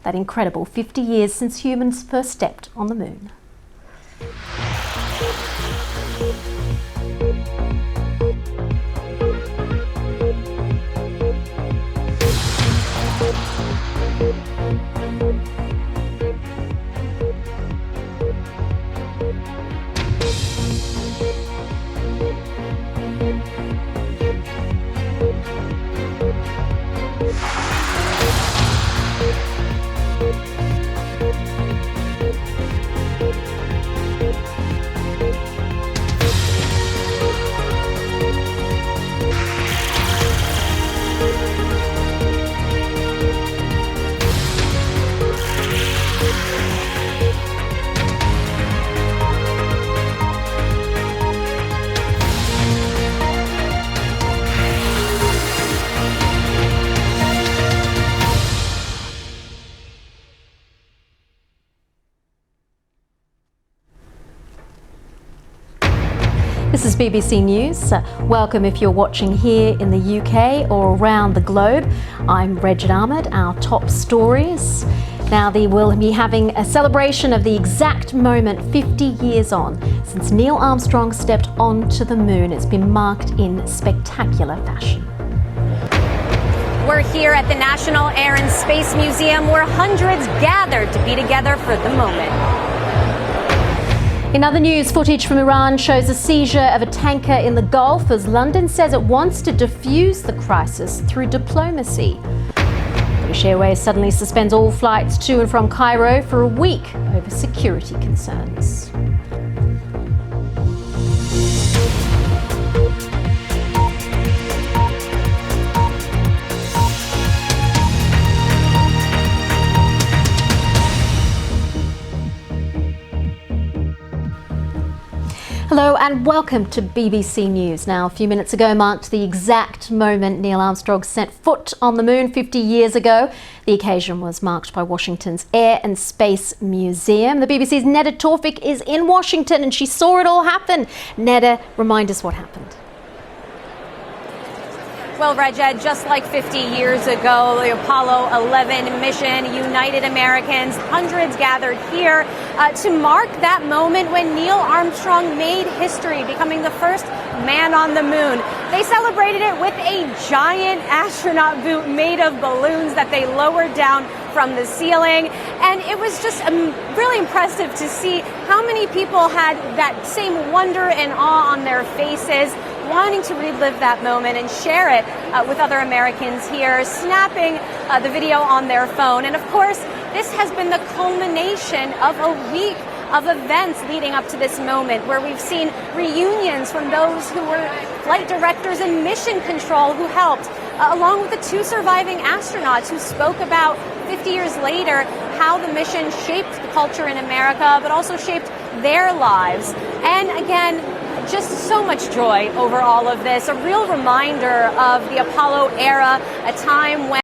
that incredible 50 years since humans first stepped on the moon. This is BBC News. Welcome if you're watching here in the UK or around the globe. I'm Reged Ahmad. Our top stories. Now we'll be having a celebration of the exact moment 50 years on since Neil Armstrong stepped onto the moon. It's been marked in spectacular fashion. We're here at the National Air and Space Museum where hundreds gathered to be together for the moment. In other news, footage from Iran shows a seizure of a tanker in the Gulf as London says it wants to defuse the crisis through diplomacy. British Airways suddenly suspends all flights to and from Cairo for a week over security concerns. Hello and welcome to BBC News. Now, a few minutes ago marked the exact moment Neil Armstrong set foot on the moon 50 years ago. The occasion was marked by Washington's Air and Space Museum. The BBC's Neda Tawfik is in Washington and she saw it all happen. Neda, remind us what happened. Well, Reged, just like 50 years ago, the Apollo 11 mission united Americans. Hundreds gathered here to mark that moment when Neil Armstrong made history, becoming the first man on the moon. They celebrated it with a giant astronaut boot made of balloons that they lowered down from the ceiling. And it was just really impressive to see how many people had that same wonder and awe on their faces, wanting to relive that moment and share it with other Americans here, snapping the video on their phone. And of course, this has been the culmination of a week of events leading up to this moment, where we've seen reunions from those who were flight directors and mission control who helped, along with the two surviving astronauts who spoke about 50 years later how the mission shaped the culture in America, but also shaped their lives. And again, just so much joy over all of this, a real reminder of the Apollo era, a time when